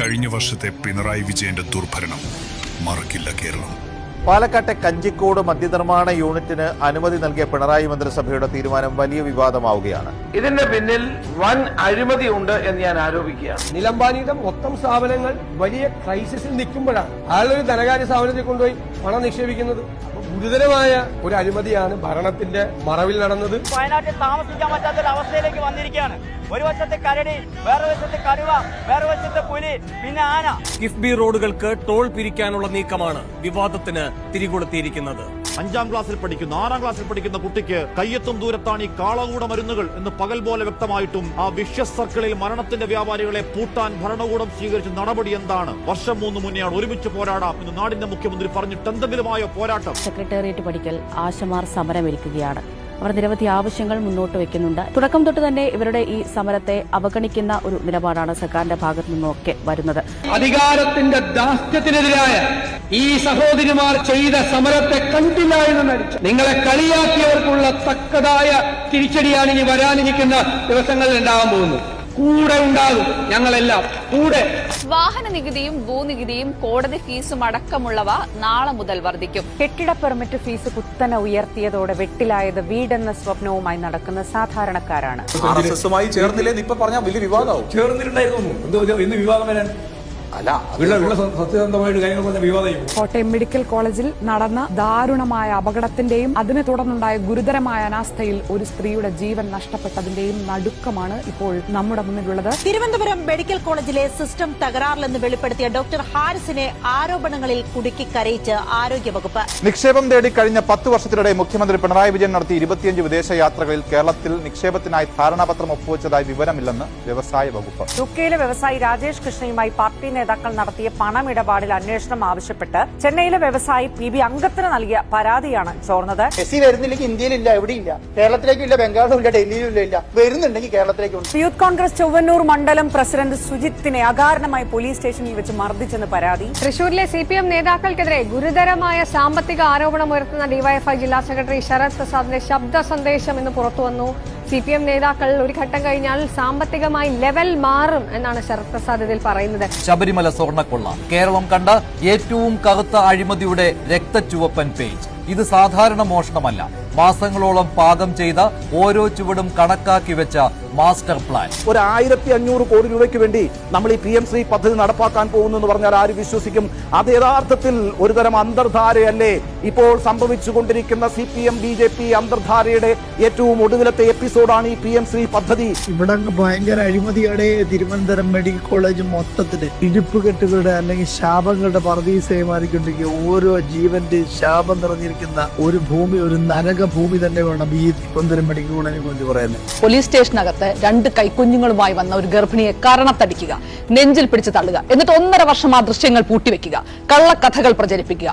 കഴിഞ്ഞ വർഷത്തെ പിണറായി വിജയന്റെ ദുർഭരണം മറക്കില്ല കേരളം. പാലക്കാട്ടെ കഞ്ചിക്കോട് മദ്യനിർമ്മാണ യൂണിറ്റിന് അനുമതി നൽകിയ പിണറായി മന്ത്രിസഭയുടെ തീരുമാനം വലിയ വിവാദമാവുകയാണ്. ഇതിന്റെ പിന്നിൽ വൻ അഴിമതി ഉണ്ട് എന്ന് ഞാൻ ആരോപിക്കുകയാണ്. നിലമ്പാനിയുടെ മൊത്തം സ്ഥാപനങ്ങൾ വലിയ ക്രൈസിസിൽ നിൽക്കുമ്പോഴാണ് ആളൊരു ധനകാര്യ സ്ഥാപനത്തിൽ കൊണ്ടുപോയി പണം നിക്ഷേപിക്കുന്നത്. ഗുരുതരമായ ഒരു അഴിമതിയാണ് ഭരണത്തിന്റെ മറവിൽ നടന്നത്. വയനാട്ടിൽ താമസിക്കാൻ പറ്റാത്തൊരു അവസ്ഥയിലേക്ക് വന്നിരിക്കുകയാണ്. ഒരു വശത്തെ കരടി, വേറെ വശത്തെ കടുവ, വേറെ വശത്തെ പുലി, പിന്നെ ആന. കിഫ്ബി റോഡുകൾക്ക് ടോൾ പിരിക്കാനുള്ള നീക്കമാണ് വിവാദത്തിന് തിരികൊളുത്തിയിരിക്കുന്നത്. 5ാം ക്ലാസ്സിൽ പഠിക്കുന്ന 6ാം ക്ലാസ്സിൽ പഠിക്കുന്ന കുട്ടിക്ക് കയ്യെത്തും ദൂരത്താണ് ഈ കാളകൂട മരുന്നുകൾ എന്ന് പകൽ പോലെ വ്യക്തമായിട്ടും ആ വിഷ്യസ് സർക്കിളിൽ മരണത്തിന്റെ വ്യാപാരികളെ പൂട്ടാൻ ഭരണകൂടം സ്വീകരിച്ച നടപടി എന്താണ്? വർഷം 3 മുന്നെയാണ് ഒരുമിച്ച് പോരാടാം എന്ന് നാടിന്റെ മുഖ്യമന്ത്രി പറഞ്ഞിട്ട് എന്തെങ്കിലുമായോ പോരാട്ടം? സെക്രട്ടേറിയറ്റ് പടിക്കൽ ആശമാർ സമരമിരിക്കുകയാണ്. അവർ നിരവധി ആവശ്യങ്ങൾ മുന്നോട്ട് വെക്കുന്നുണ്ട്. തുടക്കം തൊട്ട് തന്നെ ഇവരുടെ ഈ സമരത്തെ അവഗണിക്കുന്ന ഒരു നിലപാടാണ് സർക്കാരിന്റെ ഭാഗത്തു നിന്നൊക്കെ വരുന്നത്. അധികാരത്തിന്റെ ദാസ്യത്തിനെതിരായ ഈ സഹോദരിമാർ ചെയ്ത സമരത്തെ കണ്ടില്ല എന്ന് നടിച്ചു നിങ്ങളെ കളിയാക്കിയവർക്കുള്ള തക്കതായ തിരിച്ചടിയാണ് ഇനി വരാനിരിക്കുന്ന ദിവസങ്ങളിൽ ഉണ്ടാകാൻ പോകുന്നത്. കൂടെ ഉണ്ടാകും ഞങ്ങളെല്ലാം കൂടെ. വാഹന നികുതിയും ഭൂനികുതിയും കോടതി ഫീസും അടക്കമുള്ളവ നാളെ മുതൽ വർദ്ധിക്കും. കെട്ടിട പെർമിറ്റ് ഫീസ് കുത്തനെ ഉയർത്തിയതോടെ വെട്ടിലായത് വീടെന്ന സ്വപ്നവുമായി നടക്കുന്ന സാധാരണക്കാരാണ്. RSSുമായി ചേർന്നില്ലേ ഇപ്പൊ പറഞ്ഞാൽ വലിയ വിവാദമാവും. ചേർന്നിട്ടുണ്ടായിരുന്നു വിവാദം വരാൻ സത്യസന്ധമായിട്ട് കാര്യങ്ങൾ പറഞ്ഞ വിവാദം. കോട്ടയം മെഡിക്കൽ കോളേജിൽ നടന്ന ദാരുണമായ അപകടത്തിന്റെയും അതിനെ തുടർന്നുണ്ടായ ഗുരുതരമായ അനാസ്ഥയിൽ ഒരു സ്ത്രീയുടെ ജീവൻ നഷ്ടപ്പെട്ടതിന്റെയും നടുക്കമാണ് ഇപ്പോൾ നമ്മുടെ മുന്നിലുള്ളത്. തിരുവനന്തപുരം മെഡിക്കൽ കോളേജിലെ സിസ്റ്റം തകരാറിലെന്ന് വെളിപ്പെടുത്തിയ ഡോക്ടർ ഹാരിസിനെ ആരോപണങ്ങളിൽ കുടുക്കി കരയിച്ച് ആരോഗ്യവകുപ്പ്. നിക്ഷേപം തേടി കഴിഞ്ഞ 10 വർഷത്തിനിടെ മുഖ്യമന്ത്രി പിണറായി വിജയൻ നടത്തി 25 വിദേശ യാത്രകളിൽ കേരളത്തിൽ നിക്ഷേപത്തിനായി ധാരണാപത്രം ഒപ്പുവെച്ചതായി വിവരമില്ലെന്ന് വ്യവസായ വകുപ്പ്. യുകെയിലെ വ്യവസായി രാജേഷ് കൃഷ്ണയുമായി പാർട്ടി നേതാക്കൾ നടത്തിയ പണമിടപാടിൽ അന്വേഷണം ആവശ്യപ്പെട്ട് ചെന്നൈയിലെ വ്യവസായി PB അംഗത്തിന് നൽകിയ പരാതിയാണ് ചോർന്നത്. വരുന്നില്ലെങ്കിൽ ഇന്ത്യയിലില്ല, എവിടെയില്ല, കേരളത്തിലേക്കില്ല, ബംഗാളിലും ഇല്ല, ഡൽഹിയിലും ഇല്ല, വരുന്നുണ്ടെങ്കിൽ കേരളത്തിലേക്കുണ്ട്. യൂത്ത് കോൺഗ്രസ് ചൊവ്വന്നൂർ മണ്ഡലം പ്രസിഡന്റ് സുജിത്തിനെ അകാരണമായി പോലീസ് സ്റ്റേഷനിൽ വെച്ച് മർദ്ദിച്ചെന്ന് പരാതി. തൃശൂരിലെ CPM നേതാക്കൾക്കെതിരെ ഗുരുതരമായ സാമ്പത്തിക ആരോപണം ഉയർത്തുന്ന ഡിവൈഎഫ്ഐ ജില്ലാ സെക്രട്ടറി ശരത് പ്രസാദിന്റെ ശബ്ദ സന്ദേശം ഇന്ന് പുറത്തുവന്നു. CPM നേതാക്കൾ ഒരു ഘട്ടം കഴിഞ്ഞാൽ സാമ്പത്തികമായി ലെവൽ മാറും എന്നാണ് ശരത് പ്രസാദ് ഇതിൽ പറയുന്നത്. ശബരിമല സ്വർണ്ണക്കൊള്ള കേരളം കണ്ട ഏറ്റവും കറുത്ത അഴിമതിയുടെ രക്തച്ചുവപ്പൻ പേജ്. ഇത് സാധാരണ മോഷണമല്ല, മാസങ്ങളോളം പാകം ചെയ്ത ഓരോ ചുവടും കണക്കാക്കി വെച്ച മാസ്റ്റർ പ്ലാൻ. 1500 കോടി രൂപയ്ക്ക് വേണ്ടി നമ്മൾ ഈ PM ശ്രീ പദ്ധതി നടപ്പാക്കാൻ പോകുന്നു എന്ന് പറഞ്ഞാൽ ആര് വിശ്വസിക്കും? അത് യഥാർത്ഥത്തിൽ ഒരുതരം അന്തർധാരയല്ലേ ഇപ്പോൾ സംഭവിച്ചുകൊണ്ടിരിക്കുന്ന CPM BJP അന്തർധാരയുടെ ഏറ്റവും ഒടുവിലത്തെ എപ്പിസോഡാണ് ഈ PM ശ്രീ പദ്ധതി. ഇവിടെ ഭയങ്കര അഴിമതിയുടെ തിരുവനന്തപുരം മെഡിക്കൽ കോളേജ് മൊത്തത്തില് ഇടിപ്പുകെട്ടുകളുടെ അല്ലെങ്കിൽ ശാപങ്ങളുടെ പർദീസയെ മാറിക്കൊണ്ടിരിക്കുക. ഓരോ ജീവന്റെ ശാപം നിറഞ്ഞിരിക്കുന്ന ഒരു ഭൂമി, ഒരു നരക ഭൂമി തന്നെ വേണം ഈ തിരുവനന്തപുരം മെഡിക്കൽ കോളേജിനെ കുറിച്ച് പറയുന്നത്. പോലീസ് സ്റ്റേഷനകത്ത് 2 കൈക്കുഞ്ഞുങ്ങളുമായി വന്ന ഒരു ഗർഭിണിയെ കരണത്തടിക്കുക, നെഞ്ചിൽ പിടിച്ച് തള്ളുക, എന്നിട്ട് 1.5 വർഷം ആ ദൃശ്യങ്ങൾ പൂട്ടിവെക്കുക, കള്ളക്കഥകൾ പ്രചരിപ്പിക്കുക.